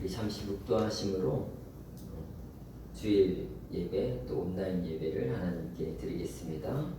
우리 잠시 묵도하심으로 주일 예배 또 온라인 예배를 하나님께 드리겠습니다.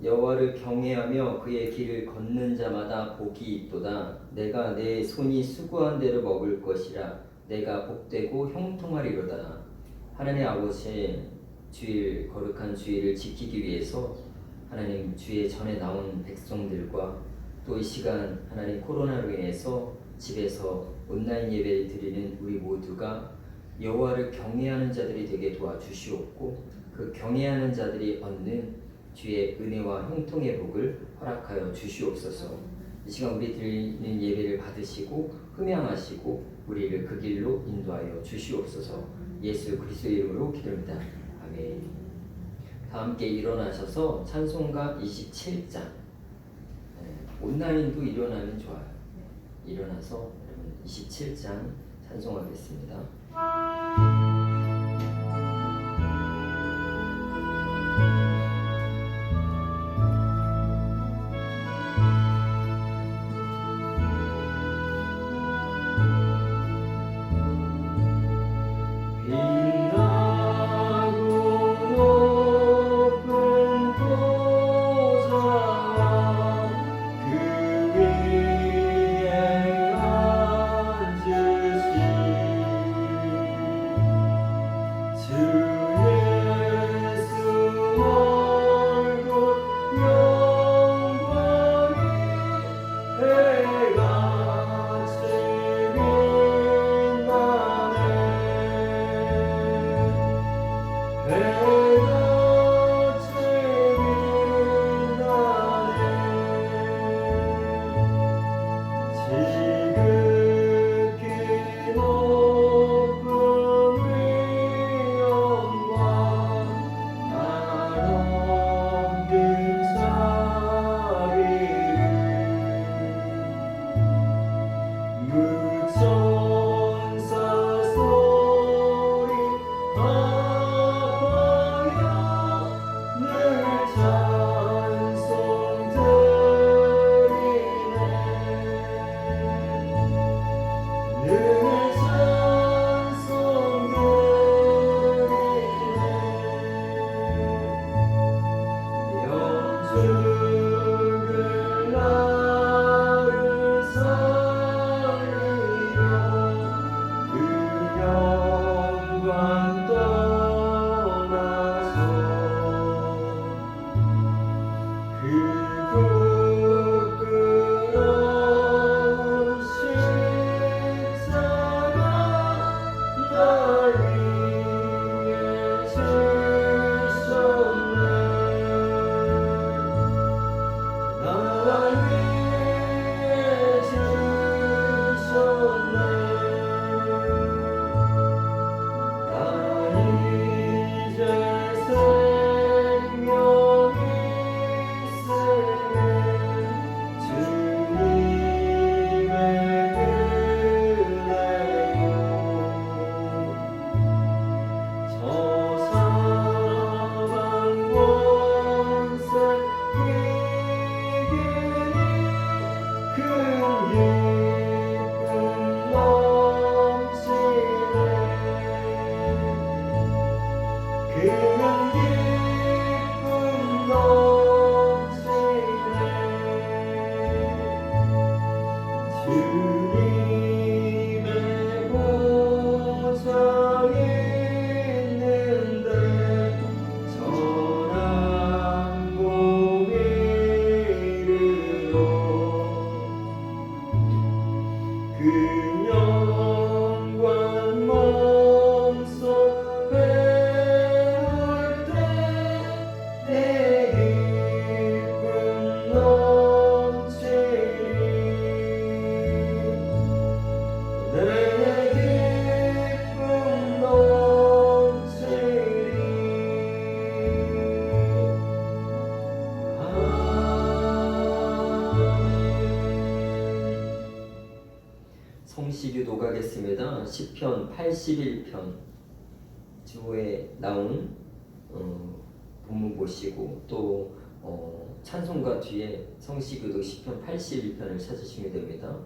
여호와를 경외하며 그의 길을 걷는 자마다 복이 있도다. 내가 내 손이 수고한 대로 먹을 것이라. 내가 복되고 형통하리로다. 하나님 아버지, 주일 거룩한 주일을 지키기 위해서 하나님 주의 전에 나온 백성들과 또 이 시간 하나님 코로나로 인해서 집에서 온라인 예배를 드리는 우리 모두가 여호와를 경외하는 자들이 되게 도와주시옵고 그 경외하는 자들이 얻는 주의 은혜와 형통의 복을 허락하여 주시옵소서. 이 시간 우리 드리는 예배를 받으시고 흠양하시고 우리를 그 길로 인도하여 주시옵소서. 예수 그리스도의 이름으로 기도합니다. 아멘. 다 함께 일어나셔서 찬송가 27장 온라인도 일어나면 좋아요. 일어나서 27장 찬송하겠습니다. 시편 81편 주에 나온 본문 보시고 또 찬송가 뒤에 성시교독 시편 81편을 찾으시면 됩니다.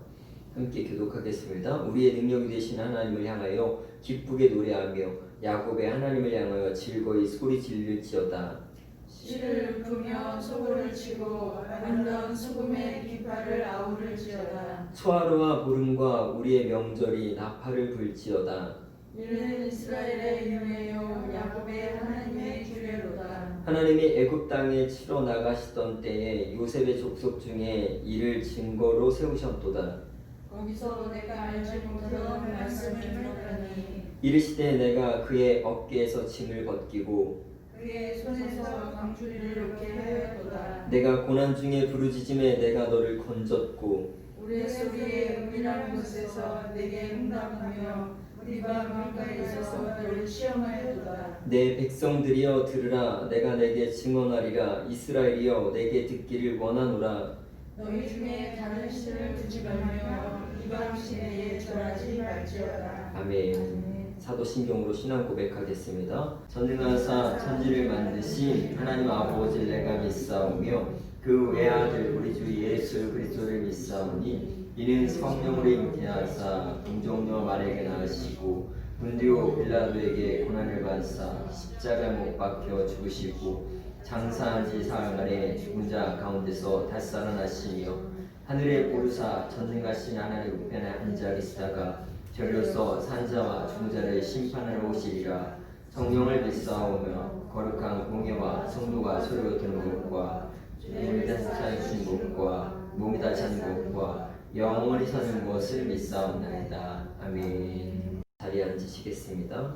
함께 교독하겠습니다. 우리의 능력이 되신 하나님을 향하여 기쁘게 노래하며 야곱의 하나님을 향하여 즐거이 소리 지를지어다. 씨를 읊으며 소고를 치고 아름다운 수금의 깃발을 아우를지어다. 초하루와 보름과 우리의 명절이 나팔을 불지어다. 이는 이스라엘의 유예요 야곱의 하나님의 규례로다. 하나님이 애굽 땅에 치러 나가시던 때에 요셉의 족속 중에 이를 증거로 세우셨도다. 거기서 내가 알지 못하던 말씀을 들었더니 이르시되 내가 그의 어깨에서 짐을 벗기고 그의 손에서 광주리를 놓게 하였도다. 내가 고난 중에 부르짖음에 내가 너를 건졌고 우리 소리에 은밀한 곳에서 내게 응답하며 우리 밤 가까이에서 너를 시험하였도다. 내 백성들이여 들으라. 내가 내게 증언하리라. 이스라엘이여 내게 듣기를 원하노라. 너희 중에 다른 신을 두지 말며 이방 신에게 절하지 말지어다. 아멘. 사도신경으로 신앙 고백하겠습니다. 전능하사 천지를 만드신 하나님 아버지를 내가 믿사오며 그 외아들 우리 주 예수 그리스도를 믿사오니 이는 성령으로 잉태하사 동정녀 마리아에게 낳으시고 본디오 빌라도에게 고난을 받사 십자가에 못 박혀 죽으시고 장사한 지 사흘 만에 죽은 자 가운데서 다시 살아나시며 하늘에 오르사 전능하신 하나님 우편에 앉아 계시다가 저리로서 산자와 죽은 자를 심판하러 오시리라. 성령을 믿사오며 거룩한 공예와 성도가 서로 드는 것과 몸이 다시 살아주신 것과 몸이 다시 하는 것과 영원히 사는 것을 믿사옵나이다. 아멘. 자리에 앉으시겠습니다.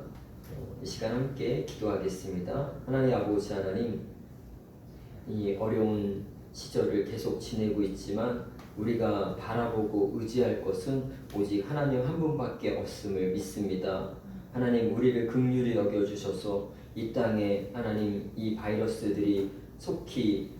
이 시간 함께 기도하겠습니다. 하나님 아버지 하나님, 이 어려운 시절을 계속 지내고 있지만 우리가 바라보고 의지할 것은 오직 하나님 한 분밖에 없음을 믿습니다. 하나님 우리를 긍휼히 여겨주셔서 이 땅에 하나님 이 바이러스들이 속히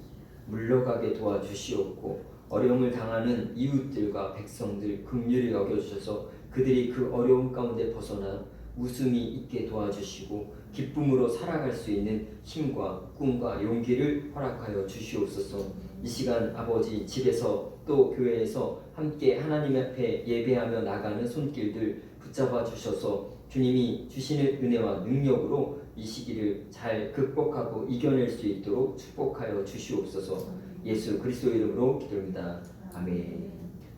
물러가게 도와주시옵고 어려움을 당하는 이웃들과 백성들 긍휼히 여겨주셔서 그들이 그 어려움 가운데 벗어나 웃음이 있게 도와주시고 기쁨으로 살아갈 수 있는 힘과 꿈과 용기를 허락하여 주시옵소서. 이 시간 아버지 집에서 또 교회에서 함께 하나님 앞에 예배하며 나가는 손길들 붙잡아 주셔서 주님이 주시는 은혜와 능력으로 이 시기를 잘 극복하고 이겨낼 수 있도록 축복하여 주시옵소서. 예수 그리스도 이름으로 기도합니다. 아멘.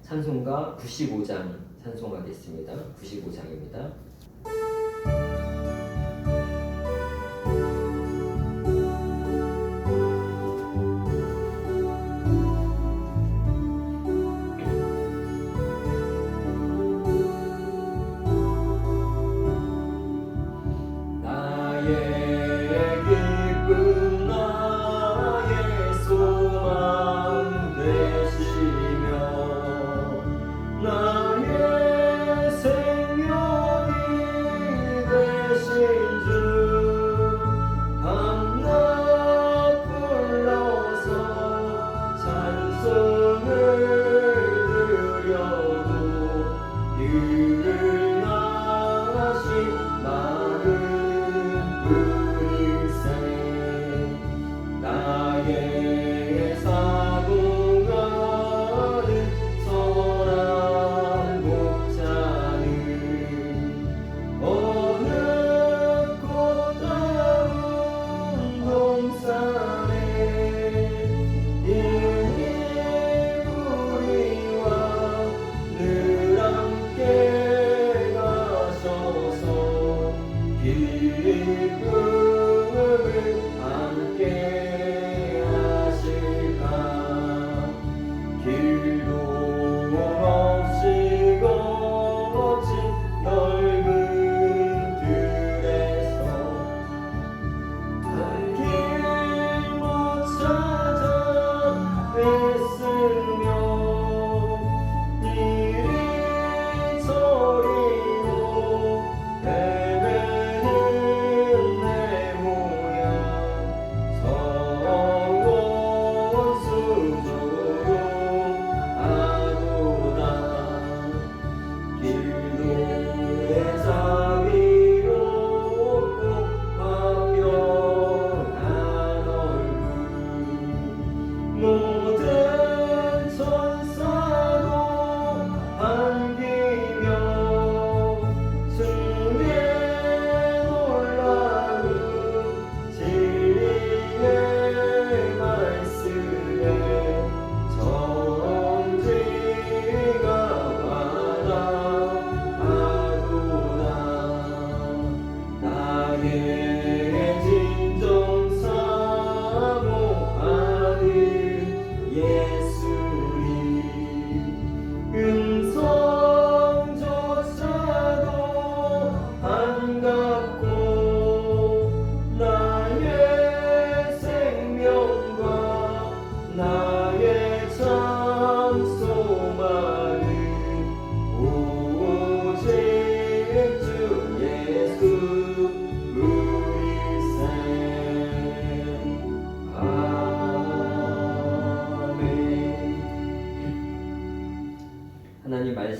찬송가 95장 찬송하겠습니다. 95장입니다.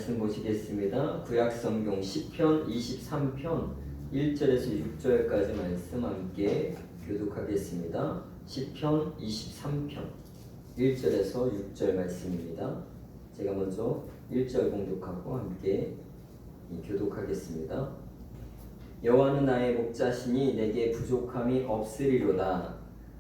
말씀 보시겠습니다. 구약성경 시편 23편 1절에서 6절까지 말씀 함께 교독하겠습니다. 시편 23편 1절에서 6절 말씀입니다. 제가 먼저 1절 공독하고 함께 교독하겠습니다. 여호와는 나의 목자시니 내게 부족함이 없으리로다.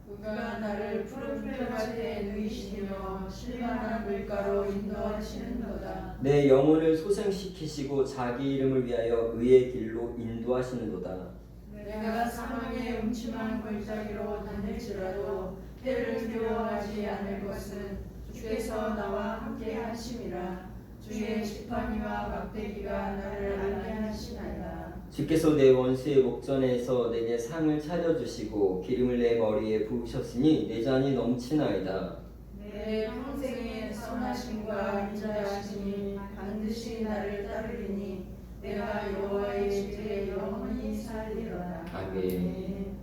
그가 나를 푸른 풀밭에 누이시며 실만한 물가로 인도하시는도다. 내 영혼을 소생시키시고 자기 이름을 위하여 의의 길로 인도하시는도다. 내가 사망의 음침한 골짜기로 다닐지라도 때를 두려워하지 않을 것은 주께서 나와 함께 하심이라. 주의 지팡이와 막대기가 나를 안내하시나이다. 주께서 내 원수의 목전에서 내게 상을 차려주시고 기름을 내 머리에 부으셨으니 내 잔이 넘치나이다. 내 평생의 선하심과 인자하심이 반드시 나를 따르리니 내가 여호와의 집에 영원히 살리로다. 아멘.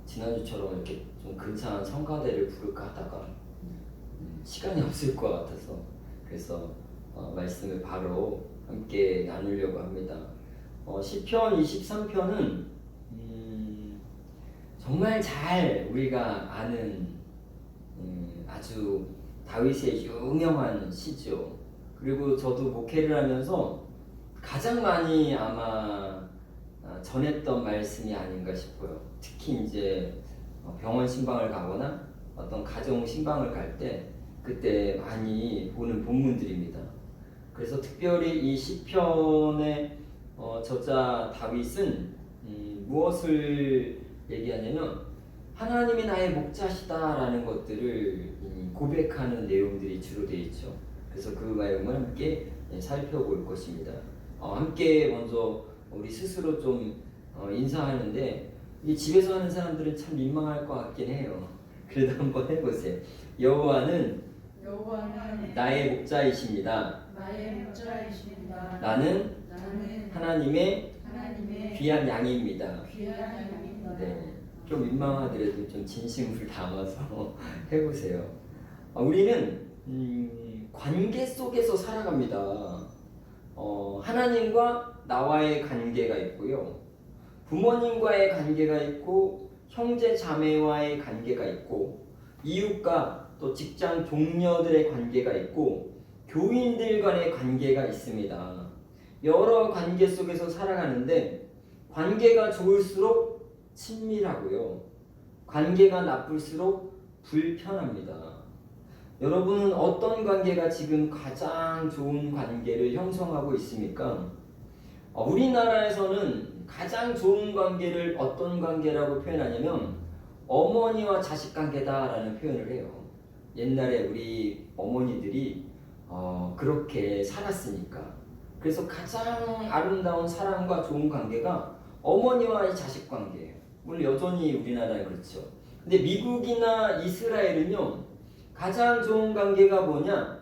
지난주처럼 이렇게 좀 근사한 성가대를 부를까 하다가 시간이 없을 것 같아서 그래서 말씀을 바로 함께 나누려고 합니다. 시편 23편은 정말 잘 우리가 아는 아주 다윗의 유명한 시죠. 그리고 저도 목회를 하면서 가장 많이 아마 전했던 말씀이 아닌가 싶어요. 특히 이제 병원 신방을 가거나 어떤 가정 신방을 갈 때 그때 많이 보는 본문들입니다. 그래서 특별히 이 시편의 저자 다윗은 무엇을 얘기하냐면 하나님이 나의 목자시다라는 것들을 고백하는 내용들이 주로 되어 있죠. 그래서 그 내용을 함께 살펴볼 것입니다. 함께 먼저 우리 스스로 좀 인사하는데 이 집에서 하는 사람들은 참 민망할 것 같긴 해요. 그래도 한번 해보세요. 여호와는 나의 목자이십니다. 나의 목자이십니다. 나는 하나님의 귀한 양입니다. 귀한 양입니다. 네, 좀 민망하더라도 좀 진심을 담아서 해보세요. 우리는 관계 속에서 살아갑니다. 하나님과 나와의 관계가 있고요. 부모님과의 관계가 있고 형제 자매와의 관계가 있고 이웃과 또 직장 동료들의 관계가 있고 교인들 간의 관계가 있습니다. 여러 관계 속에서 살아가는데 관계가 좋을수록 친밀하고요. 관계가 나쁠수록 불편합니다. 여러분은 어떤 관계가 지금 가장 좋은 관계를 형성하고 있습니까? 우리나라에서는 가장 좋은 관계를 어떤 관계라고 표현하냐면 어머니와 자식 관계다라는 표현을 해요. 옛날에 우리 어머니들이 그렇게 살았으니까. 그래서 가장 아름다운 사랑과 좋은 관계가 어머니와의 자식 관계예요. 물론 여전히 우리나라에 그렇죠. 근데 미국이나 이스라엘은요, 가장 좋은 관계가 뭐냐?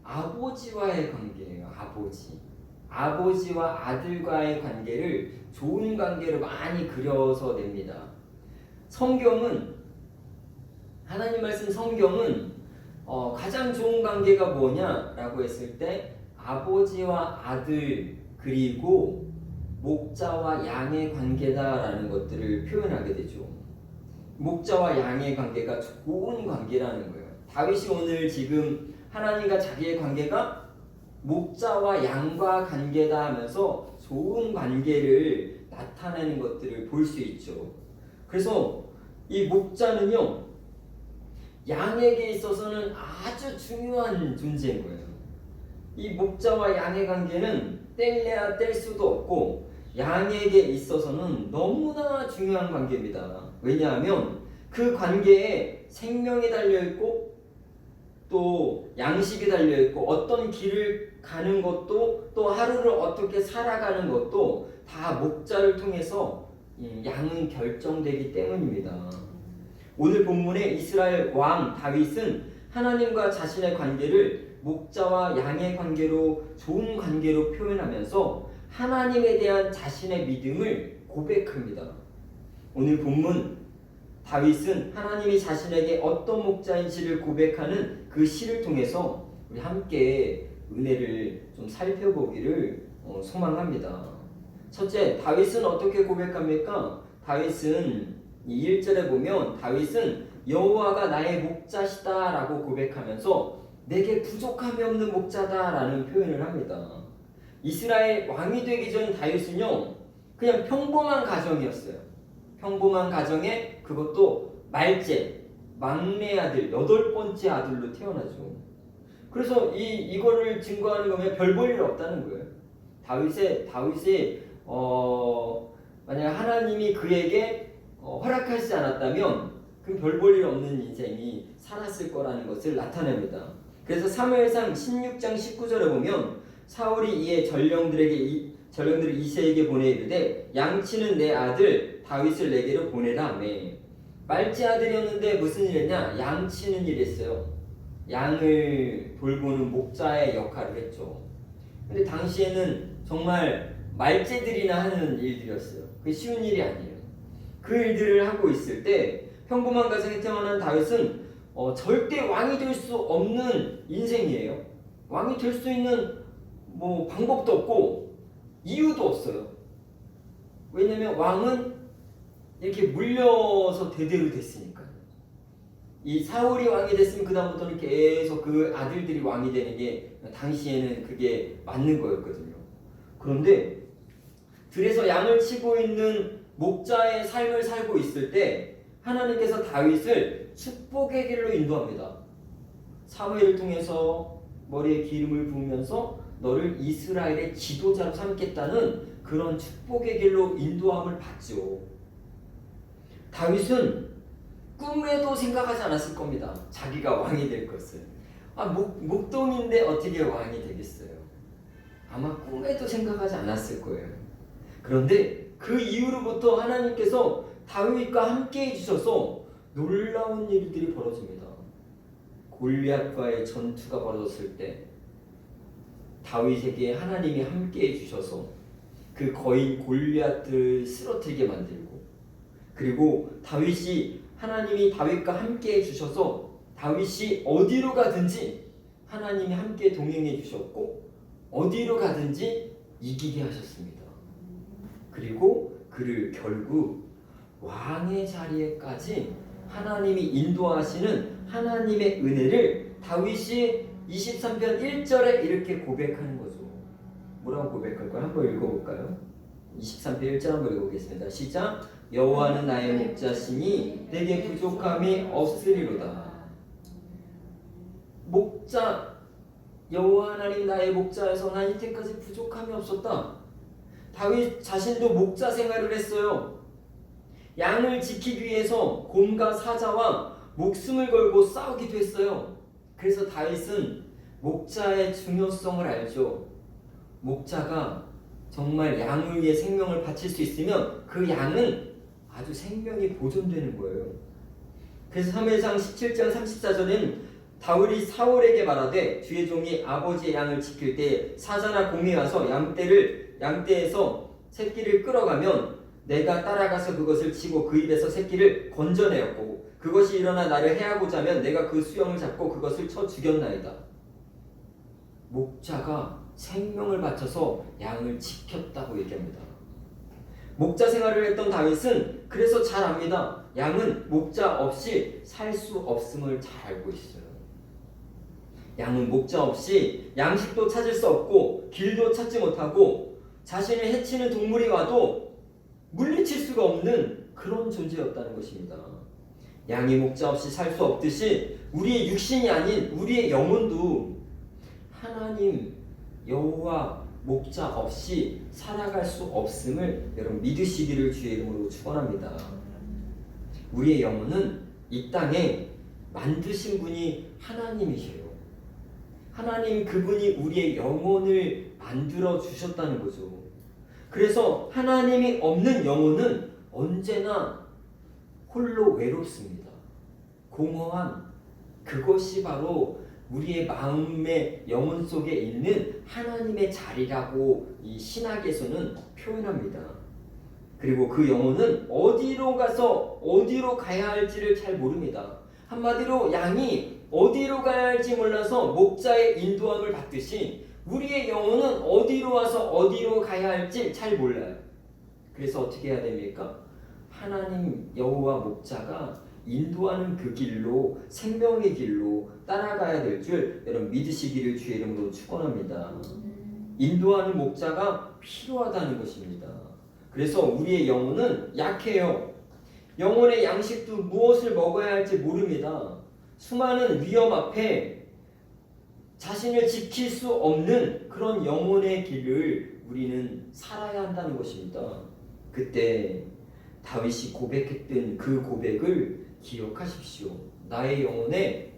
아버지와의 관계예요. 아버지와 아들과의 관계를 좋은 관계로 많이 그려서 냅니다. 성경은, 하나님 말씀 성경은 가장 좋은 관계가 뭐냐라고 했을 때 아버지와 아들 그리고 목자와 양의 관계다라는 것들을 표현하게 되죠. 목자와 양의 관계가 좋은 관계라는 거예요. 다윗이 오늘 지금 하나님과 자기의 관계가 목자와 양과 관계다 하면서 좋은 관계를 나타내는 것들을 볼 수 있죠. 그래서 이 목자는요, 양에게 있어서는 아주 중요한 존재인 거예요. 이 목자와 양의 관계는 뗄래야 뗄 수도 없고 양에게 있어서는 너무나 중요한 관계입니다. 왜냐하면 그 관계에 생명이 달려있고 또 양식이 달려있고 어떤 길을 가는 것도 또 하루를 어떻게 살아가는 것도 다 목자를 통해서 양은 결정되기 때문입니다. 오늘 본문의 이스라엘 왕 다윗은 하나님과 자신의 관계를 목자와 양의 관계로 좋은 관계로 표현하면서 하나님에 대한 자신의 믿음을 고백합니다. 오늘 본문 다윗은 하나님이 자신에게 어떤 목자인지를 고백하는 그 시를 통해서 우리 함께 은혜를 좀 살펴보기를 소망합니다. 첫째, 다윗은 어떻게 고백합니까? 다윗은 이 1절에 보면 다윗은 여호와가 나의 목자시다라고 고백하면서 내게 부족함이 없는 목자다라는 표현을 합니다. 이스라엘 왕이 되기 전 다윗은요 그냥 평범한 가정이었어요. 평범한 가정에 그것도 말제, 막내 아들, 8번째 아들로 태어나죠. 그래서 이거를 증거하는 거면 별 볼 일 없다는 거예요. 다윗이 만약 하나님이 그에게 허락하지 않았다면 그 별 볼 일 없는 인생이 살았을 거라는 것을 나타냅니다. 그래서 사무엘상 16장 19절에 보면 사울이 이에 전령들을 이새에게 보내 이르되 양치는 내 아들 다윗을 내게로 보내라 하며 말째 아들이었는데 무슨 일 했냐? 양치는 일 했어요. 양을 돌보는 목자의 역할을 했죠. 근데 당시에는 정말 말째들이나 하는 일들이었어요. 그게 쉬운 일이 아니에요. 그 일들을 하고 있을 때 평범한 가정에 태어난 다윗은 절대 왕이 될 수 없는 인생이에요. 왕이 될 수 있는 방법도 없고 이유도 없어요. 왜냐면 왕은 이렇게 물려서 대대로 됐으니까. 이 사울이 왕이 됐으면 그 다음부터는 계속 그 아들들이 왕이 되는 게 당시에는 그게 맞는 거였거든요. 그런데 들에서 양을 치고 있는 목자의 삶을 살고 있을 때 하나님께서 다윗을 축복의 길로 인도합니다. 사무엘을 통해서 머리에 기름을 부으면서 너를 이스라엘의 지도자로 삼겠다는 그런 축복의 길로 인도함을 받죠. 다윗은 꿈에도 생각하지 않았을 겁니다. 자기가 왕이 될 것을. 목동인데 어떻게 왕이 되겠어요? 아마 꿈에도 생각하지 않았을 거예요. 그런데 그 이후로부터 하나님께서 다윗과 함께 해주셔서 놀라운 일들이 벌어집니다. 골리앗과의 전투가 벌어졌을 때 다윗에게 하나님이 함께 해주셔서 그 거인 골리앗을 쓰러뜨리게 만들고, 그리고 하나님이 다윗과 함께 해주셔서 다윗이 어디로 가든지 하나님이 함께 동행해 주셨고 어디로 가든지 이기게 하셨습니다. 그리고 그를 결국 왕의 자리에까지 하나님이 인도하시는 하나님의 은혜를 다윗이 23편 1절에 이렇게 고백하는 거죠. 뭐라고 고백할까요? 한번 읽어볼까요? 23편 1절 한번 읽어보겠습니다. 시작. 여호와는 나의 목자시니 내게 부족함이 없으리로다. 목자, 여호와 하나님 나의 목자여서 난 이때까지 부족함이 없었다. 다윗 자신도 목자 생활을 했어요. 양을 지키기 위해서 곰과 사자와 목숨을 걸고 싸우기도 했어요. 그래서 다윗은 목자의 중요성을 알죠. 목자가 정말 양을 위해 생명을 바칠 수 있으면 그 양은 아주 생명이 보존되는 거예요. 그래서 사무엘상 17장 34절에는 다윗이 사울에게 말하되 주의 종이 아버지의 양을 지킬 때 사자나 곰이 와서 양떼에서 새끼를 끌어가면 내가 따라가서 그것을 치고 그 입에서 새끼를 건져내었고 그것이 일어나 나를 해하고자 하면 내가 그 수염을 잡고 그것을 쳐 죽였나이다. 목자가 생명을 바쳐서 양을 지켰다고 얘기합니다. 목자 생활을 했던 다윗은 그래서 잘 압니다. 양은 목자 없이 살 수 없음을 잘 알고 있어요. 양은 목자 없이 양식도 찾을 수 없고 길도 찾지 못하고 자신을 해치는 동물이 와도 물리칠 수가 없는 그런 존재였다는 것입니다. 양이 목자 없이 살 수 없듯이 우리의 육신이 아닌 우리의 영혼도 하나님 여호와 목자 없이 살아갈 수 없음을 여러분 믿으시기를 주의 이름으로 축원합니다. 우리의 영혼은 이 땅에 만드신 분이 하나님이세요. 하나님 그분이 우리의 영혼을 만들어 주셨다는 거죠. 그래서 하나님이 없는 영혼은 언제나 홀로 외롭습니다. 공허한 그것이 바로 우리의 마음의 영혼 속에 있는 하나님의 자리라고 이 신학에서는 표현합니다. 그리고 그 영혼은 어디로 가서 어디로 가야 할지를 잘 모릅니다. 한마디로 양이 어디로 가야 할지 몰라서 목자의 인도함을 받듯이 우리의 영혼은 어디로 와서 어디로 가야 할지 잘 몰라요. 그래서 어떻게 해야 됩니까? 하나님 여호와 목자가 인도하는 그 길로, 생명의 길로 따라가야 될 줄 여러분 믿으시기를 주의 이름으로 축원합니다. 인도하는 목자가 필요하다는 것입니다. 그래서 우리의 영혼은 약해요. 영혼의 양식도 무엇을 먹어야 할지 모릅니다. 수많은 위험 앞에 자신을 지킬 수 없는 그런 영혼의 길을 우리는 살아야 한다는 것입니다. 그때 다윗이 고백했던 그 고백을 기억하십시오. 나의 영혼에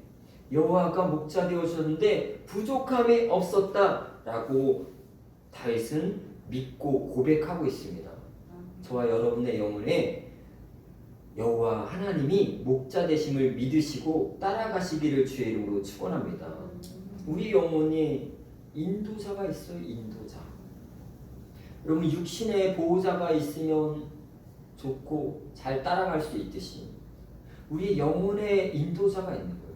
여호와가 목자 되어 주셨는데 부족함이 없었다라고 다윗은 믿고 고백하고 있습니다. 저와 여러분의 영혼에 여호와 하나님이 목자 되심을 믿으시고 따라가시기를 주의 이름으로 축원합니다. 우리 영혼이 인도자가 있어요. 인도자. 여러분 육신의 보호자가 있으면 좋고 잘 따라갈 수 있듯이 우리 영혼의 인도자가 있는 거예요.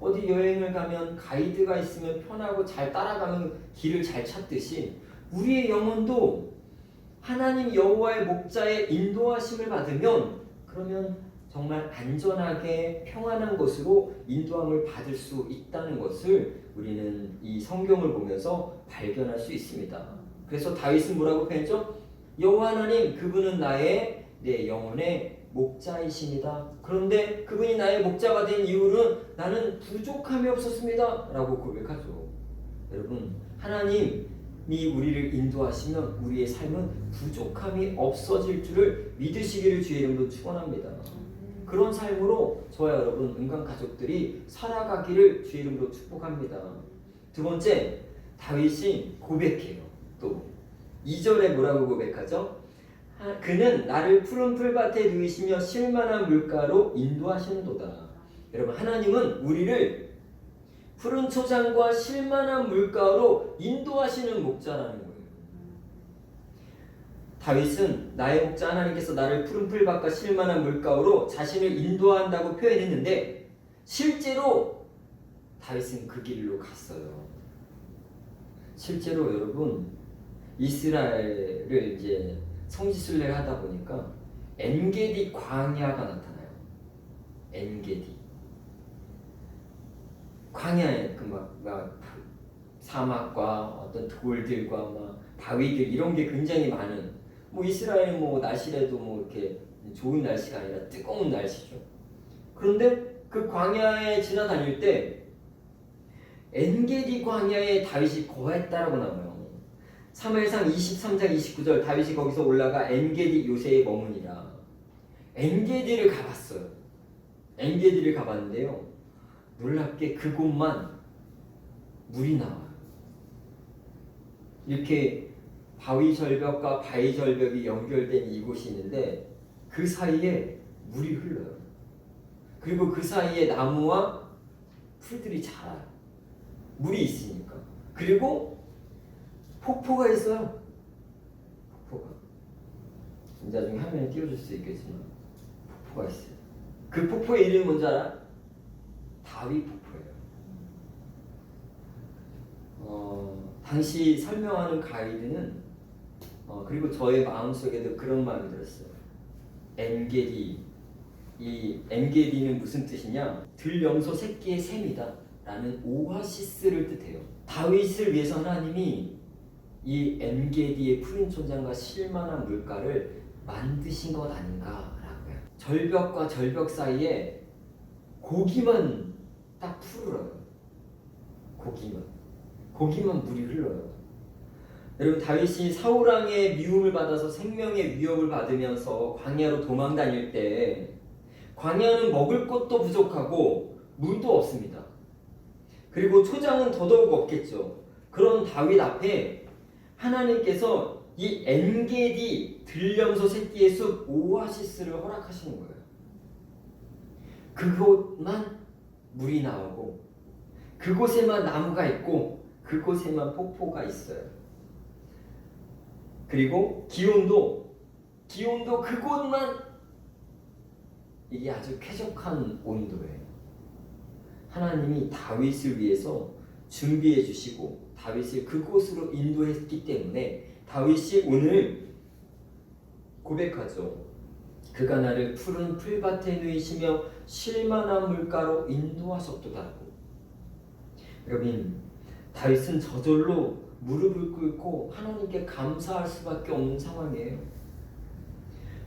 어디 여행을 가면 가이드가 있으면 편하고 잘 따라가면 길을 잘 찾듯이 우리의 영혼도 하나님 여호와의 목자의 인도하심을 받으면 그러면 정말 안전하게 평안한 곳으로 인도함을 받을 수 있다는 것을 우리는 이 성경을 보면서 발견할 수 있습니다. 그래서 다윗은 뭐라고 표현했죠? 여호와 하나님 그분은 내 영혼의 목자이십니다. 그런데 그분이 나의 목자가 된 이유는 나는 부족함이 없었습니다 라고 고백하죠. 여러분 하나님이 우리를 인도하시면 우리의 삶은 부족함이 없어질 줄을 믿으시기를 주의 이름으로 축원합니다. 그런 삶으로 저와 여러분 은강 가족들이 살아가기를 주의 이름으로 축복합니다. 두 번째 다윗이 고백해요. 또 2절에 뭐라고 고백하죠? 그는 나를 푸른 풀밭에 누이시며 쉴만한 물가로 인도하시는도다. 여러분 하나님은 우리를 푸른 초장과 쉴만한 물가로 인도하시는 목자라는 거예요. 다윗은 나의 목자 하나님께서 나를 푸른 풀밭과 쉴만한 물가로 자신을 인도한다고 표현했는데 실제로 다윗은 그 길로 갔어요. 실제로 여러분 이스라엘을 이제 성지순례를 하다 보니까 엔게디 광야가 나타나요. 엔게디 광야에 막 사막과 어떤 돌들과 막 바위들 이런 게 굉장히 많은 뭐 이스라엘은 뭐 날씨라도 뭐 이렇게 좋은 날씨가 아니라 뜨거운 날씨죠. 그런데 그 광야에 지나다닐 때 엔게디 광야에 다윗이 거했다라고 나와요. 사무엘상 23장 29절 다윗이 거기서 올라가 엔게디 요새에 머무니라. 엔게디를 가봤어요. 엔게디를 가봤는데요. 놀랍게 그곳만 물이 나와요. 이렇게 바위 절벽과 바위 절벽이 연결된 이곳이 있는데 그 사이에 물이 흘러요. 그리고 그 사이에 나무와 풀들이 자라요. 물이 있으니까. 그리고 폭포가 있어요. 폭포가. 나중에 화면에 띄워줄 수 있겠지만 폭포가 있어요. 그 폭포의 이름이 뭔지 알아? 다윗 폭포예요. 당시 설명하는 가이드는 그리고 저의 마음속에도 그런 마음이 들었어요. 엔게디. 이 엔게디는 무슨 뜻이냐? 들염소 새끼의 샘이다 라는 오아시스를 뜻해요. 다윗을 위해서 하나님이 이 엔게디의 푸른 초장과 쉴만한 물가를 만드신 것 아닌가라고요. 절벽과 절벽 사이에 고기만 딱 푸르러요. 고기만 물이 흘러요. 여러분 다윗이 사울왕의 미움을 받아서 생명의 위협을 받으면서 광야로 도망 다닐 때 광야는 먹을 것도 부족하고 물도 없습니다. 그리고 초장은 더더욱 없겠죠. 그런 다윗 앞에 하나님께서 이 엔게디 들염소 새끼의 숲 오아시스를 허락하시는 거예요. 그곳만 물이 나오고 그곳에만 나무가 있고 그곳에만 폭포가 있어요. 그리고 기온도 그곳만 이게 아주 쾌적한 온도예요. 하나님이 다윗을 위해서 준비해 주시고 다윗을 그곳으로 인도했기 때문에 다윗이 오늘 고백하죠. 그가 나를 푸른 풀밭에 누이시며 쉴만한 물가로 인도하셨도다라고. 여러분, 다윗은 저절로 무릎을 꿇고 하나님께 감사할 수밖에 없는 상황이에요.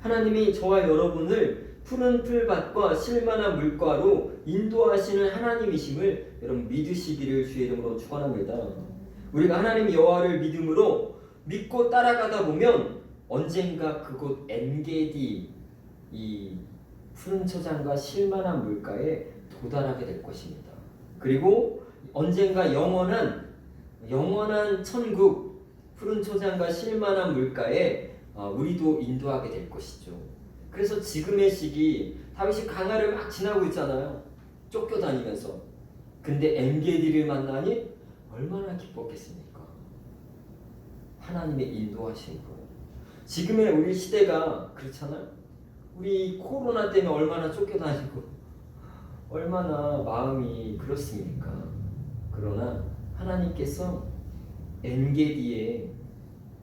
하나님이 저와 여러분을 푸른 풀밭과 쉴만한 물가로 인도하시는 하나님이심을 여러분 믿으시기를 주의 이름으로 축원합니다. 우리가 하나님 여호와를 믿고 따라가다 보면 언젠가 그곳 엔게디, 이 푸른 초장과 쉴만한 물가에 도달하게 될 것입니다. 그리고 언젠가 영원한 천국, 푸른 초장과 쉴만한 물가에 우리도 인도하게 될 것이죠. 그래서 지금의 시기 다윗이 강야를 막 지나고 있잖아요. 쫓겨다니면서. 근데 엔게디를 만나니 얼마나 기뻤겠습니까? 하나님의 인도하신 거. 지금의 우리 시대가 그렇잖아요. 우리 코로나 때문에 얼마나 쫓겨다니고 얼마나 마음이 그렇습니까? 그러나 하나님께서 엔게디의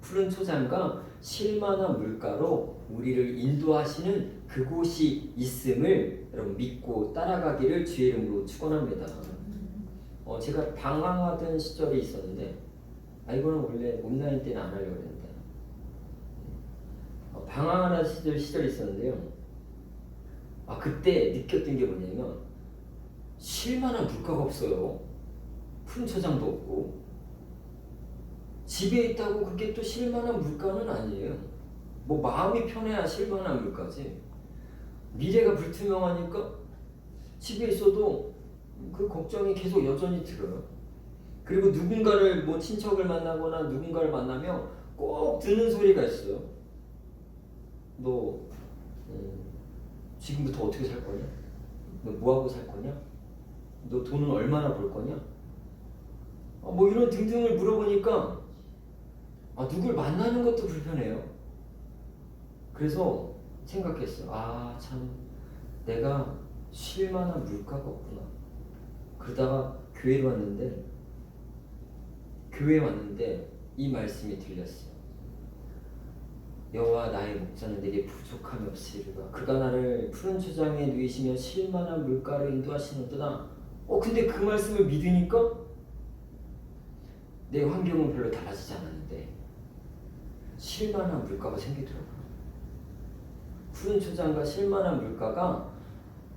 푸른 초장과 쉴만한 물가로 우리를 인도하시는 그곳이 있음을 여러분 믿고 따라가기를 주의 이름으로 축원합니다. 제가 방황하던 시절이 있었는데 이거는 원래 온라인 때는 안 하려고 했는데 방황하는 시절이 있었는데요. 그때 느꼈던 게 뭐냐면 쉴만한 물가가 없어요. 푸른 초장도 없고 집에 있다고 그게 또 쉴만한 물가는 아니에요. 뭐 마음이 편해야 쉴만한 물가지. 미래가 불투명하니까 집에 있어도 그 걱정이 계속 여전히 들어요. 그리고 누군가를 뭐 친척을 만나거나 누군가를 만나면 꼭 듣는 소리가 있어요. 너 지금부터 어떻게 살 거냐? 너 뭐하고 살 거냐? 너 돈은 얼마나 벌 거냐? 뭐 이런 등등을 물어보니까 누굴 만나는 것도 불편해요. 그래서 생각했어요. 참 내가 쉴 만한 물가가 없구나. 그러다가 교회에 왔는데 이 말씀이 들렸어요. 여호와 나의 목자는 내게 부족함이 없으리로다. 그가 나를 푸른 초장에 누이시며 쉴 만한 물가로 인도하시는구나. 근데 그 말씀을 믿으니까 내 환경은 별로 달라지지 않았는데 쉴 만한 물가가 생기더라고요. 푸른 초장과 쉴 만한 물가가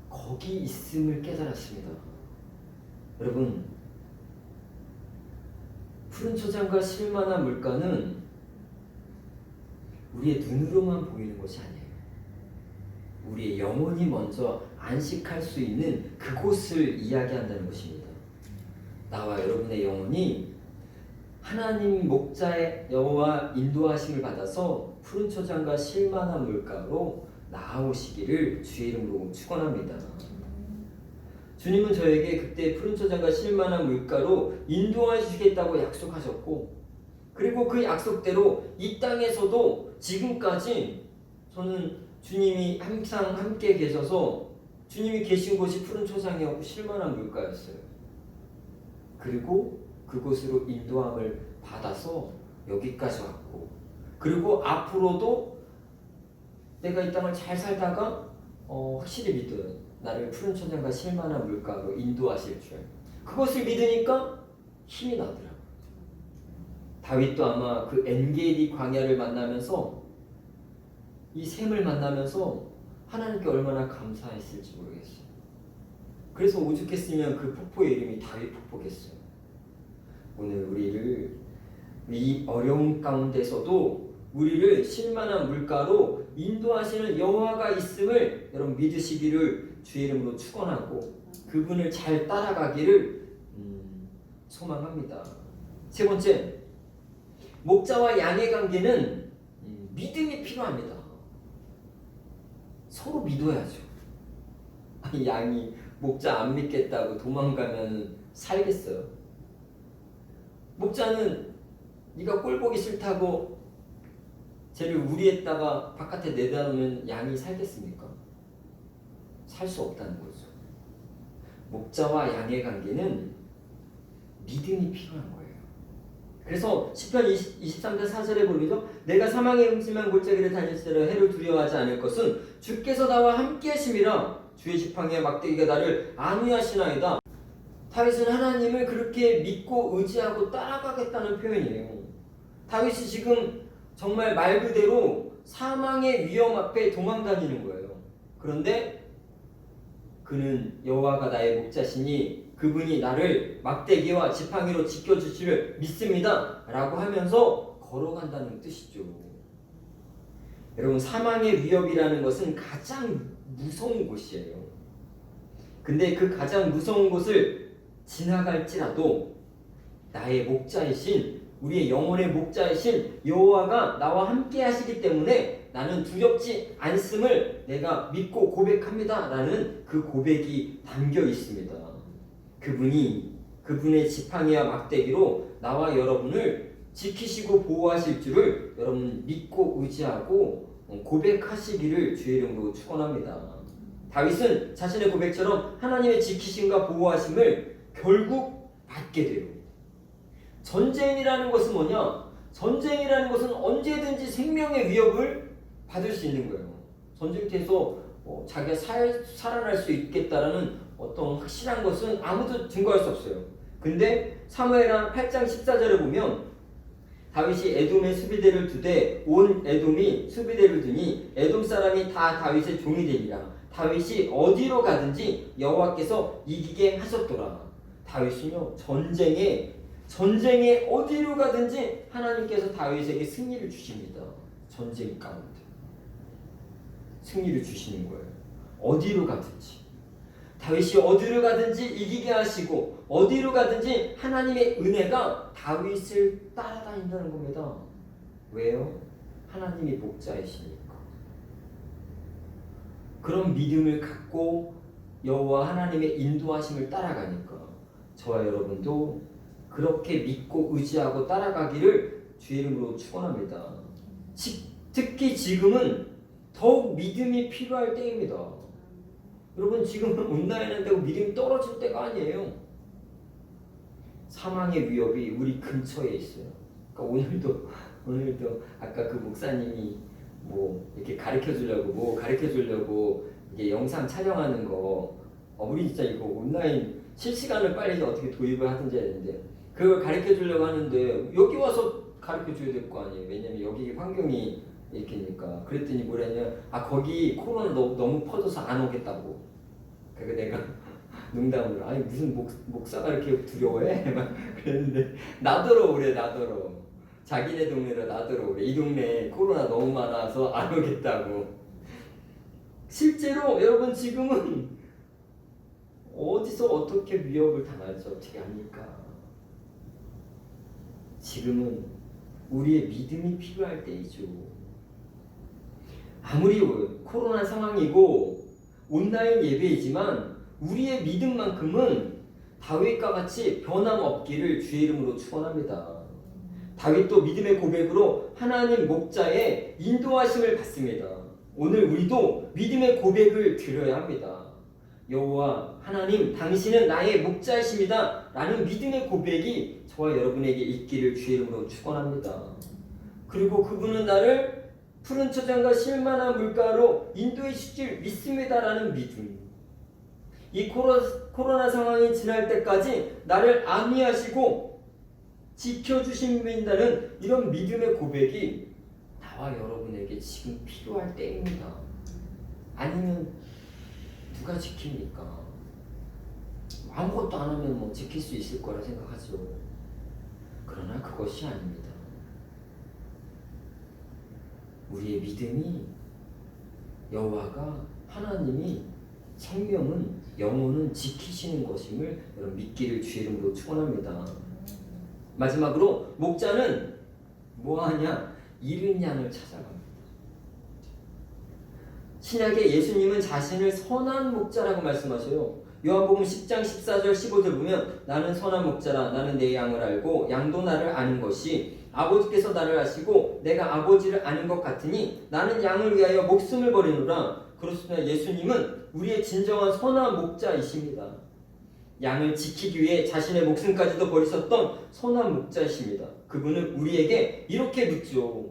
거기 있음을 깨달았습니다. 여러분, 푸른 초장과 쉴 만한 물가는 우리의 눈으로만 보이는 것이 아니에요. 우리의 영혼이 먼저 안식할 수 있는 그곳을 이야기한다는 것입니다. 나와 여러분의 영혼이 하나님 목자의 여호와 인도하심을 받아서 푸른 초장과 쉴 만한 물가로 나아오시기를 주의 이름으로 축원합니다. 주님은 저에게 그때 푸른 초장과 쉴 만한 물가로 인도하시겠다고 약속하셨고, 그리고 그 약속대로 이 땅에서도 지금까지 저는 주님이 항상 함께 계셔서 주님이 계신 곳이 푸른 초장이었고 쉴 만한 물가였어요. 그리고 그곳으로 인도함을 받아서 여기까지 왔고, 그리고 앞으로도 내가 이 땅을 잘 살다가 확실히 믿어요. 나를 푸른 초장과 쉴 만한 물가로 인도하실 줄. 그것을 믿으니까 힘이 나더라고요. 다윗도 아마 그 엔게디 광야를 만나면서 이 샘을 만나면서 하나님께 얼마나 감사했을지 모르겠어요. 그래서 오죽했으면 그 폭포의 이름이 다윗 폭포겠어요. 오늘 우리를 이 어려운 가운데서도 우리를 쉴만한 물가로 인도하시는 여호와가 있음을 여러분 믿으시기를 주의 이름으로 축원하고 그분을 잘 따라가기를 소망합니다. 세 번째, 목자와 양의 관계는 믿음이 필요합니다. 서로 믿어야죠. 양이 목자 안 믿겠다고 도망가면 살겠어요? 목자는 네가 꼴 보기 싫다고 쟤를 우리에다가 바깥에 내다놓으면 양이 살겠습니까? 살 수 없다는 거죠. 목자와 양의 관계는 믿음이 필요한 거예요. 그래서 시편 23편 4절에 보면서 내가 사망의 음침한 골짜기를 다닐지라도 해를 두려워하지 않을 것은 주께서 나와 함께 하심이라. 주의 지팡이와 막대기가 나를 안위하시나이다. 다윗은 하나님을 그렇게 믿고 의지하고 따라가겠다는 표현이에요. 다윗이 지금 정말 말 그대로 사망의 위험 앞에 도망다니는 거예요. 그런데 그는 여호와가 나의 목자시니 그분이 나를 막대기와 지팡이로 지켜주시를 믿습니다 라고 하면서 걸어간다는 뜻이죠. 여러분, 사망의 위협이라는 것은 가장 무서운 곳이에요. 근데 그 가장 무서운 곳을 지나갈지라도 나의 목자이신, 우리의 영혼의 목자이신 여호와가 나와 함께 하시기 때문에 나는 두렵지 않음을 내가 믿고 고백합니다 라는 그 고백이 담겨 있습니다. 그분의 지팡이와 막대기로 나와 여러분을 지키시고 보호하실 줄을 여러분 믿고 의지하고 고백하시기를 주의 이름으로 축원합니다. 다윗은 자신의 고백처럼 하나님의 지키심과 보호하심을 결국 받게 돼요. 전쟁이라는 것은 뭐냐? 전쟁이라는 것은 언제든지 생명의 위협을 받을 수 있는 거예요. 전쟁터에서 자기가 살아날 수 있겠다라는 어떤 확실한 것은 아무도 증거할 수 없어요. 근데 사무엘하 8장 14절에 보면 다윗이 에돔의 수비대를 두되 온 에돔이 수비대를 두니 에돔 사람이 다 다윗의 종이 되니라. 다윗이 어디로 가든지 여호와께서 이기게 하셨더라. 다윗은요, 전쟁에 어디로 가든지 하나님께서 다윗에게 승리를 주십니다. 전쟁 가운데 승리를 주시는 거예요. 어디로 가든지 다윗이 어디로 가든지 이기게 하시고 어디로 가든지 하나님의 은혜가 다윗을 따라다닌다는 겁니다. 왜요? 하나님이 목자이시니까. 그런 믿음을 갖고 여호와 하나님의 인도하심을 따라가니까 저와 여러분도 그렇게 믿고 의지하고 따라가기를 주의 이름으로 축원합니다. 특히 지금은 더욱 믿음이 필요할 때입니다. 여러분, 지금은 온라인은 되고 믿음이 떨어질 때가 아니에요. 사망의 위협이 우리 근처에 있어요. 그러니까 오늘도 아까 그 목사님이 이렇게 가르쳐 주려고 이게 영상 촬영하는 거, 우리 진짜 이거 온라인 실시간을 빨리 어떻게 도입을 하든지 했는데 그걸 가르쳐 주려고 하는데 여기 와서 가르쳐 줘야 될 거 아니에요. 왜냐면 여기 환경이 이렇게니까. 그랬더니 뭐랬냐, 거기 코로나 너무 퍼져서 안 오겠다고. 그래서 내가 농담으로 아니 무슨 목사가 이렇게 두려워해? 막 그랬는데 나더러 오래. 자기네 동네로 나더러 오래. 이 동네에 코로나 너무 많아서 안 오겠다고. 실제로 여러분, 지금은 어디서 어떻게 위협을 당할지 어떻게 합니까? 지금은 우리의 믿음이 필요할 때이죠. 아무리 코로나 상황이고 온라인 예배이지만 우리의 믿음만큼은 다윗과 같이 변함없기를 주의 이름으로 축원합니다. 다윗도 믿음의 고백으로 하나님 목자의 인도하심을 받습니다. 오늘 우리도 믿음의 고백을 드려야 합니다. 여호와 하나님, 당신은 나의 목자이십니다 라는 믿음의 고백이 저와 여러분에게 있기를 주의 이름으로 축원합니다. 그리고 그분은 나를 푸른 초장과 실만한 물가로 인도해 주실 줄 믿습니다 라는 믿음. 이 코로나 상황이 지날 때까지 나를 안위하시고 지켜주신다는 이런 믿음의 고백이 나와 여러분에게 지금 필요할 때입니다. 아니면 누가 지킵니까? 아무것도 안 하면 지킬 수 있을 거라 생각하죠. 그러나 그것이 아닙니다. 우리의 믿음이 여호와가 하나님이 생명은 영혼은 지키시는 것임을 여러분 믿기를 주의 이름으로 축원합니다. 마지막으로 목자는 뭐하냐? 잃은 양을 찾아갑니다. 신약에 예수님은 자신을 선한 목자라고 말씀하셔요. 요한복음 10장 14절 15절 보면 나는 선한 목자라. 나는 내 양을 알고 양도 나를 아는 것이 아버지께서 나를 아시고 내가 아버지를 아는 것 같으니 나는 양을 위하여 목숨을 버리노라. 그렇습니다. 예수님은 우리의 진정한 선한 목자이십니다. 양을 지키기 위해 자신의 목숨까지도 버리셨던 선한 목자이십니다. 그분은 우리에게 이렇게 묻죠.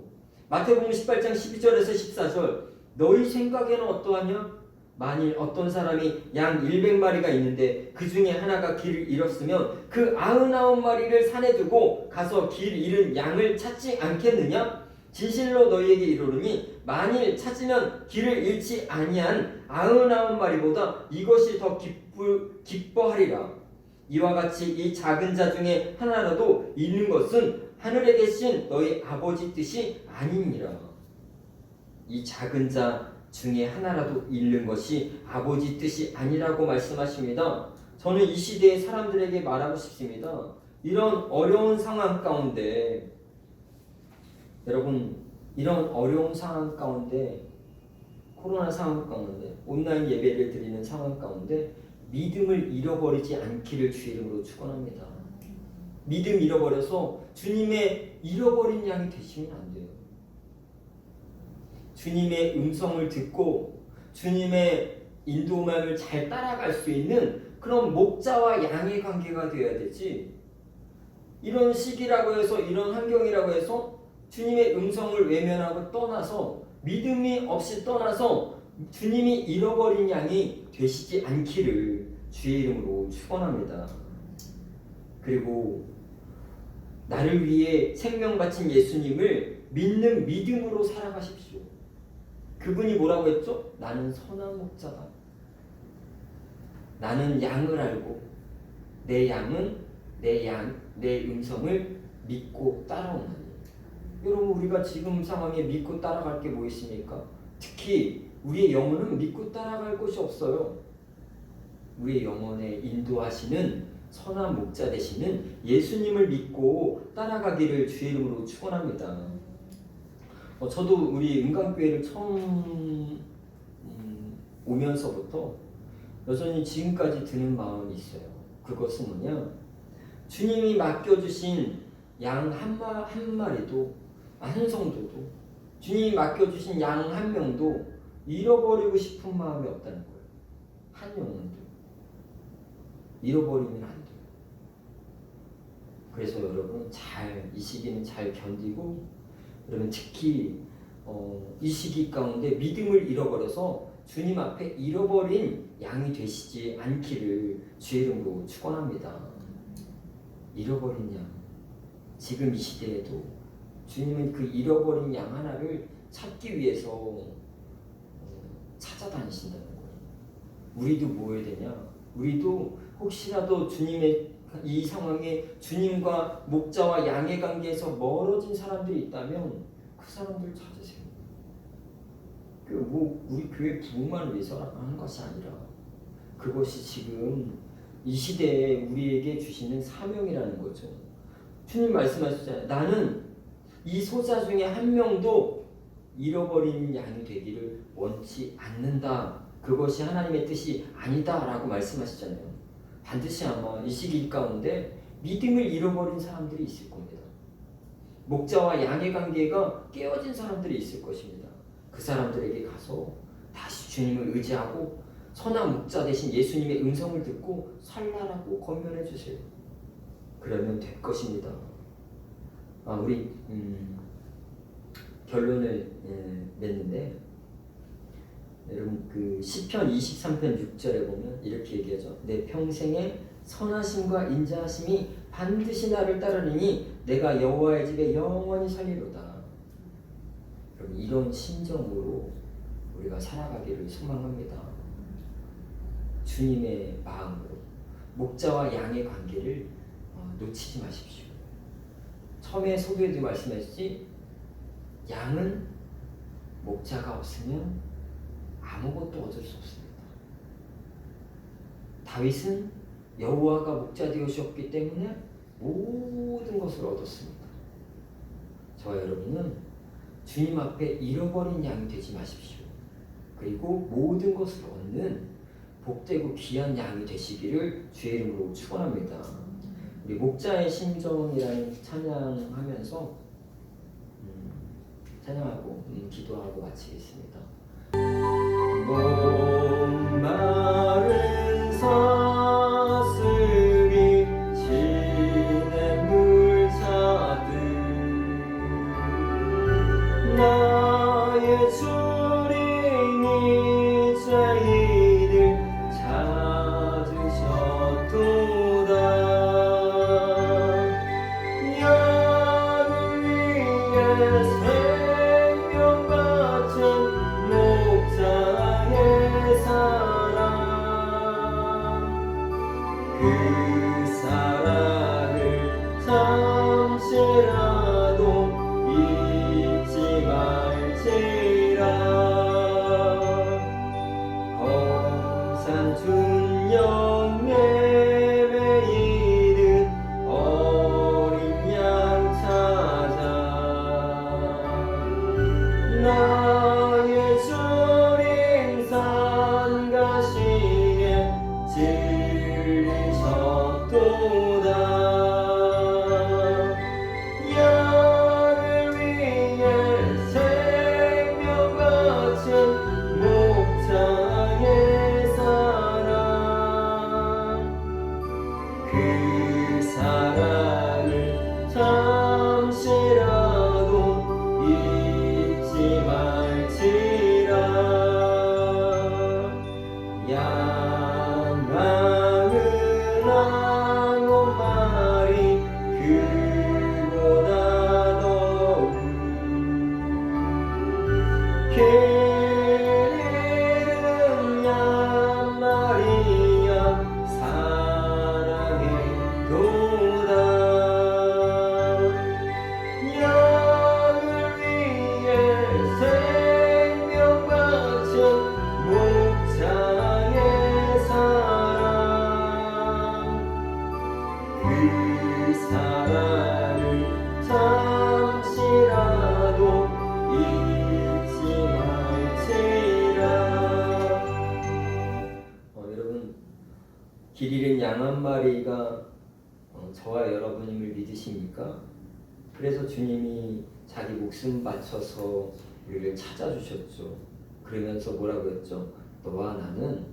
마태복음 18장 12절에서 14절 너희 생각에는 어떠하냐? 만일 어떤 사람이 양 100마리가 있는데 그 중에 하나가 길을 잃었으면 그 99마리를 산에 두고 가서 길 잃은 양을 찾지 않겠느냐? 진실로 너희에게 이르노니 만일 찾으면 길을 잃지 아니한 99마리보다 이것이 더 기뻐하리라. 이와 같이 이 작은 자 중에 하나라도 잃는 것은 하늘에 계신 너희 아버지 뜻이 아니니라. 이 작은 자 중에 하나라도 잃는 것이 아버지 뜻이 아니라고 말씀하십니다. 저는 이 시대의 사람들에게 말하고 싶습니다. 이런 어려운 상황 가운데 여러분, 이런 어려운 상황 가운데, 코로나 상황 가운데, 온라인 예배를 드리는 상황 가운데 믿음을 잃어버리지 않기를 주 이름으로 축원합니다. 믿음 잃어버려서 주님의 잃어버린 양이 되시면 안 돼요. 주님의 음성을 듣고 주님의 인도함을 잘 따라갈 수 있는 그런 목자와 양의 관계가 되어야 되지, 이런 시기라고 해서, 이런 환경이라고 해서 주님의 음성을 외면하고 떠나서, 믿음이 없이 떠나서 주님이 잃어버린 양이 되시지 않기를 주의 이름으로 축원합니다. 그리고 나를 위해 생명 바친 예수님을 믿는 믿음으로 살아가십시오. 그분이 뭐라고 했죠? 나는 선한 목자다. 나는 양을 알고 내 양은 내 음성을 믿고 따라오나니. 여러분, 우리가 지금 상황에 믿고 따라갈 게 뭐 있습니까? 특히 우리의 영혼은 믿고 따라갈 곳이 없어요. 우리의 영혼에 인도하시는 선한 목자 되시는 예수님을 믿고 따라가기를 주의 이름으로 축원합니다. 저도 우리 은강교회를 처음 오면서부터 여전히 지금까지 드는 마음이 있어요. 그것은 뭐냐? 주님이 맡겨주신 양 한 마리도, 한 성도도, 주님이 맡겨주신 양 한 명도 잃어버리고 싶은 마음이 없다는 거예요. 한 영혼도 잃어버리면 안 돼요. 그래서 여러분, 이 시기는 잘 견디고, 여러분 특히 이 시기 가운데 믿음을 잃어버려서 주님 앞에 잃어버린 양이 되시지 않기를 주의 이름으로 축원합니다. 잃어버린 양, 지금 이 시대에도 주님은 그 잃어버린 양 하나를 찾기 위해서 찾아다니신다는 거예요. 우리도 뭐 해야 되냐? 우리도 혹시라도 주님의 이 상황에 주님과 목자와 양의 관계에서 멀어진 사람들이 있다면 그 사람들을 찾으세요. 우리 교회 부흥만을 위해서 하는 것이 아니라 그것이 지금 이 시대에 우리에게 주시는 사명이라는 거죠. 주님 말씀하셨잖아요. 나는 이 소자 중에 한 명도 잃어버린 양이 되기를 원치 않는다. 그것이 하나님의 뜻이 아니다 라고 말씀하시잖아요. 반드시 아마 이 시기 가운데 믿음을 잃어버린 사람들이 있을 겁니다. 목자와 양의 관계가 깨어진 사람들이 있을 것입니다. 그 사람들에게 가서 다시 주님을 의지하고 선한 목자 대신 예수님의 음성을 듣고 살라라고 권면해 주세요. 그러면 될 것입니다. 우리 결론을 맺는데, 여러분 그 시편 23편 6절에 보면 이렇게 얘기하죠. 내 평생에 선하심과 인자하심이 반드시 나를 따르리니 내가 여호와의 집에 영원히 살리로다. 여러분, 이런 심정으로 우리가 살아가기를 소망합니다. 주님의 마음으로 목자와 양의 관계를 놓치지 마십시오. 처음에 소개에도 말씀하셨지, 양은 목자가 없으면 아무것도 얻을 수 없습니다. 다윗은 여호와가 목자 되셨기 때문에 모든 것을 얻었습니다. 저와 여러분은 주님 앞에 잃어버린 양이 되지 마십시오. 그리고 모든 것을 얻는 복되고 귀한 양이 되시기를 주의 이름으로 축원합니다. 우리 목자의 심정이라는 찬양하면서 찬양하고 기도하고 마치겠습니다. 목마른 사슬 그 사랑을 잠시라도 잊지 말지라. 검산 준영 예배이듯 어린 양 찾아 나의 주님 산 가시게 들리셨도다. 양을 위해 생명 바친 목자의 사랑, 그 사랑을 잠시라도 잊지 말지라. 양은 아홉 마리 그보다 더욱 길은 양 마리야 사랑해도다. 양을 위해 생명 바친 목자의 사랑, 그 사랑을 잠시라도 잊지 말지라. 여러분, 길 잃은 양 한 마리가 저와 여러분임을 믿으십니까? 그래서 주님이 자기 목숨 바쳐서 우리를 찾아주셨죠. 그러면서 뭐라고 했죠? 너와 나는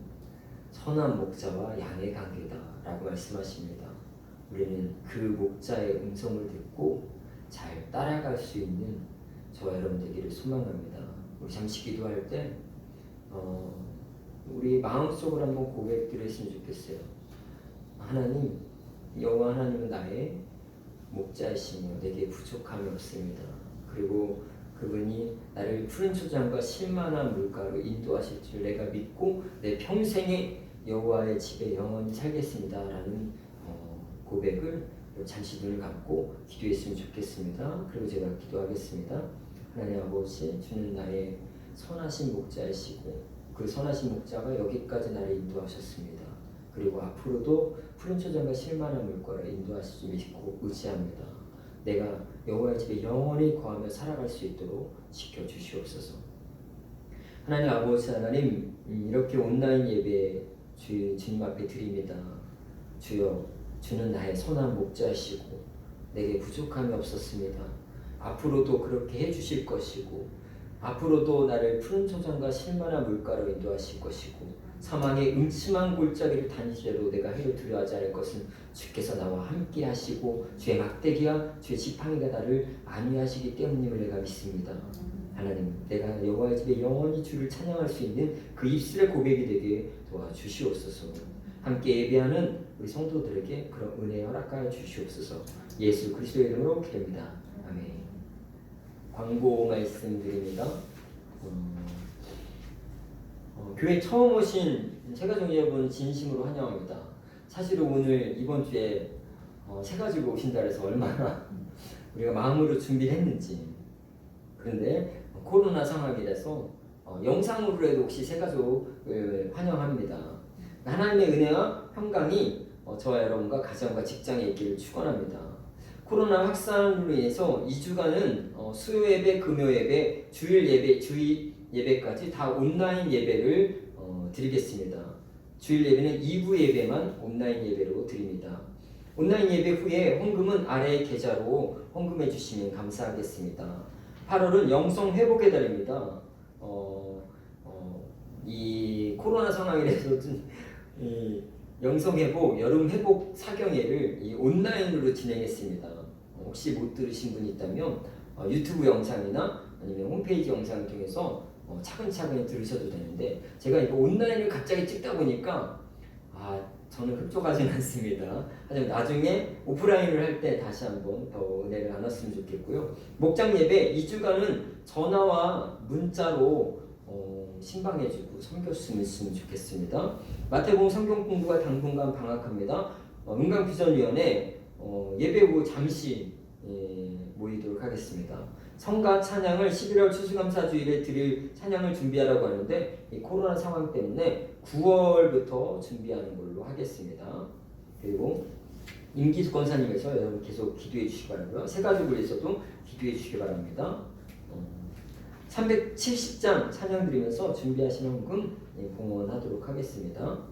선한 목자와 양의 관계다 라고 말씀하십니다. 우리는 그 목자의 음성을 듣고 잘 따라갈 수 있는 저와 여러분 되기를 소망합니다. 우리 잠시 기도할 때 우리 마음속으로 한번 고백드렸으면 좋겠어요. 하나님, 여호와 하나님은 나의 목자이시며 내게 부족함이 없습니다. 그리고 그분이 나를 푸른 초장과 실만한 물가로 인도하실 줄 내가 믿고 내 평생에 여호와의 집에 영원히 살겠습니다 라는 고백을 잠시 눈을 감고 기도했으면 좋겠습니다. 그리고 제가 기도하겠습니다. 하나님 아버지, 주는 나의 선하신 목자이시고 그 선하신 목자가 여기까지 나를 인도하셨습니다. 그리고 앞으로도 푸른 초장과 실만한 물가를 인도하실 줄 믿고 의지합니다. 내가 여호와의 집에 영원히 거하며 살아갈 수 있도록 지켜주시옵소서. 하나님 아버지, 하나님, 이렇게 온라인 예배 주님 앞에 드립니다. 주여, 주는 나의 선한 목자이시고 내게 부족함이 없었습니다. 앞으로도 그렇게 해주실 것이고 앞으로도 나를 푸른 초장과 실만한 물가로 인도하실 것이고 사망의 음침한 골짜기를 다니시려도 내가 해를 두려워하지 않을 것은 주께서 나와 함께 하시고 주의 막대기와 주의 지팡이가 나를 안위하시기 때문임을 내가 믿습니다. 하나님, 내가 여호와의 집에 영원히 주를 찬양할 수 있는 그 입술의 고백이 되게 도와주시옵소서. 함께 예배하는 우리 성도들에게 그런 은혜 허락하여 주시옵소서. 예수 그리스도의 이름으로 기도합니다. 아멘. 광고 말씀드립니다. 교회 처음 오신 새가족 여러분 진심으로 환영합니다. 사실은 오늘 이번 주에 새가지고 오신다 해서 얼마나 우리가 마음으로 준비를 했는지. 그런데 코로나 상황이라서 영상으로 해도 혹시 새가족을 환영합니다. 하나님의 은혜와 평강이 저와 여러분과 가정과 직장에 있기를 축원합니다. 코로나 확산으로 인해서 2주간은 수요 예배, 금요 예배, 주일 예배, 주일 예배까지 다 온라인 예배를 드리겠습니다. 주일 예배는 2부 예배만 온라인 예배로 드립니다. 온라인 예배 후에 헌금은 아래 계좌로 헌금해 주시면 감사하겠습니다. 8월은 영성 회복의 달입니다. 이 코로나 상황이라서 이 영성 회복, 여름 회복 사경회를 이 온라인으로 진행했습니다. 혹시 못 들으신 분이 있다면 유튜브 영상이나 아니면 홈페이지 영상을 통해서 차근차근 들으셔도 되는데 제가 이거 온라인을 갑자기 찍다 보니까 저는 흡족하지는 않습니다. 하지만 나중에 오프라인을 할 때 다시 한번 더 은혜를 나눴으면 좋겠고요. 목장 예배 2주간은 전화와 문자로 신방해주고 섬겼으면 좋겠습니다. 마태복음 성경 공부가 당분간 방학합니다. 은강비전위원회 예배 후 잠시 모이도록 하겠습니다. 성가 찬양을 11월 추수감사주일에 드릴 찬양을 준비하라고 하는데 이 코로나 상황 때문에 9월부터 준비하는 걸로 하겠습니다. 그리고 임기숙 권사님께서 여러분 계속 기도해 주시기 바라고요. 새 가족을 위해서도 기도해 주시기 바랍니다. 370장 찬양 드리면서 준비하신 헌금 봉헌하도록 하겠습니다.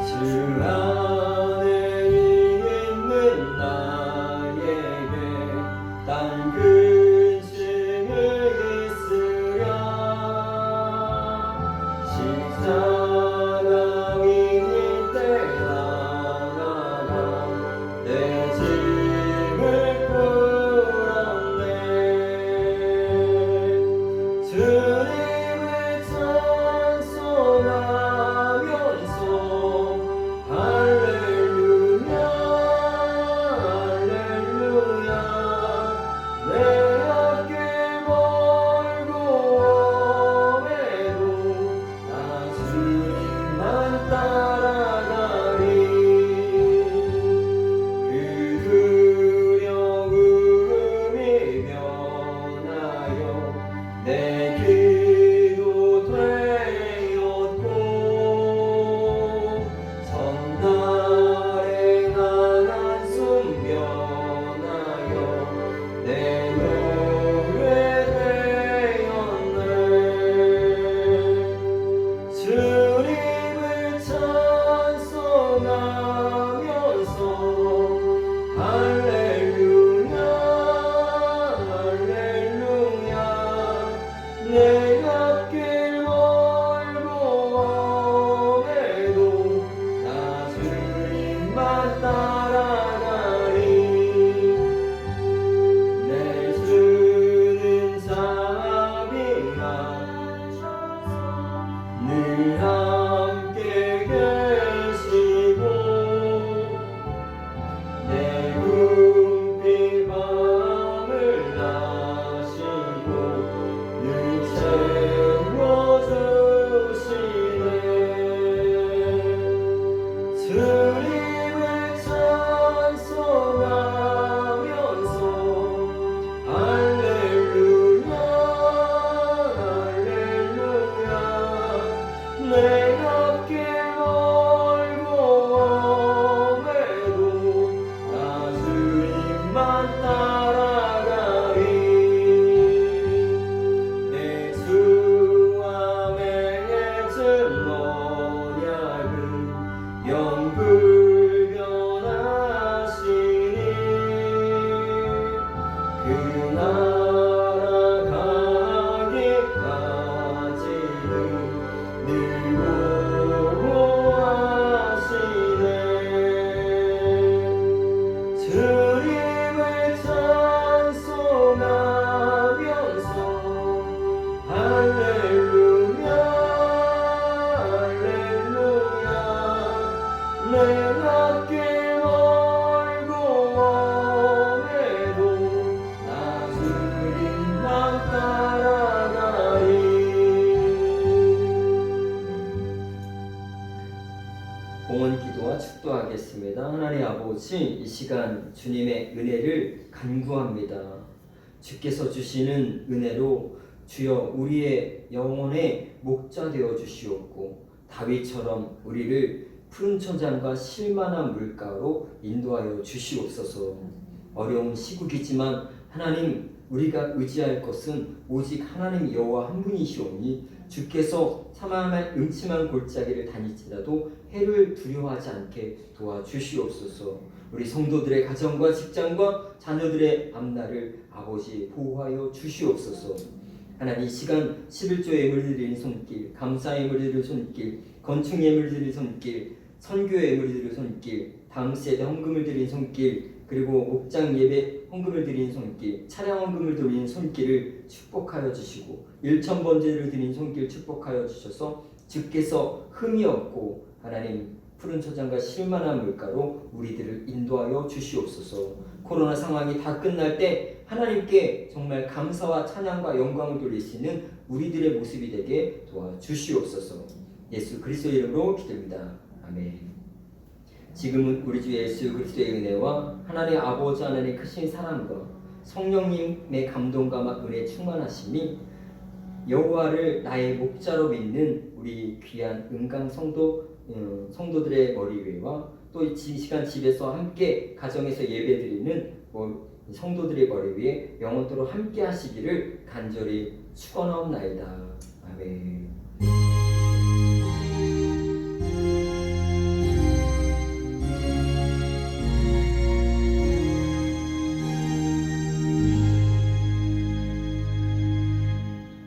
주 안에 있는 나에게 딴 근심이 있으랴 십자가인 이때 나가라 내 짐을 풀었네 주님을 찬송하면서 할렐루야 할렐루야 내 앞길 멀고 험해도 나 주님만 따라가리 그 두려움이 면하여 내 기도 되었고 전날에 나간 숨겨나요 내 노래 되었네 주님을 찬송하면서 할렐루야 할렐루야 내 앞길 멀고 험해도 나 주님만 따라가리 내 주는 자비가 늘 함께 계시고 내 궁핍 밤을 나시고 늘 채워주시네 주님을 찬송하면서 할렐루야 할렐루야 내 앞길 멀고 험해도 나 주님만 따라가리 내 주와 맺은 언약은 영불변하시니 그 나라 가기까지는 늘 보호하시네 주님을 찬송하면서 할렐루야 할렐루야 내 앞길 멀고 험해도 나 주님만 따라가리 봉헌 기도와 축도하겠습니다. 하나님 아버지 이 시간 주님의 은혜를 간구합니다. 주께서 주시는 은혜로 주여 우리의 영혼의 목자 되어 주시옵고 다윗처럼 우리를 푸른 초장과 실만한 물가로 인도하여 주시옵소서. 어려운 시국이지만 하나님 우리가 의지할 것은 오직 하나님 여호와 한 분이시오니 주께서 사망할 음침한 골짜기를 다닐지라도 해를 두려워하지 않게 도와주시옵소서. 우리 성도들의 가정과 직장과 자녀들의 앞날을 아버지 보호하여 주시옵소서. 하나님 이 시간 11조 예물 드리는 손길, 감사 예물 드리는 손길, 건축 예물 드리는 손길, 선교 예물 드리는 손길, 다음 세대 헌금을 드리는 손길, 그리고 목장 예배 헌금을 드리는 손길, 차량 헌금을 드리는 손길을 축복하여 주시고 1,000번제를 드리는 손길 축복하여 주셔서 주께서 흠이 없고 하나님 푸른 초장과 실만한 물가로 우리들을 인도하여 주시옵소서. 코로나 상황이 다 끝날 때 하나님께 정말 감사와 찬양과 영광을 돌릴 수 있는 우리들의 모습이 되게 도와주시옵소서. 예수 그리스도의 이름으로 기도합니다. 아멘. 지금은 우리 주 예수 그리스도의 은혜와 하나님 아버지 하나님의 크신 사랑과 성령님의 감동과 은혜 충만하심이 여호와를 나의 목자로 믿는 우리 귀한 은강 성도들의 머리 위와 또 이 시간 집에서 함께 가정에서 예배드리는 성도들의 머리 위에 영원토록 함께 하시기를 간절히 축원하옵나이다. 아멘.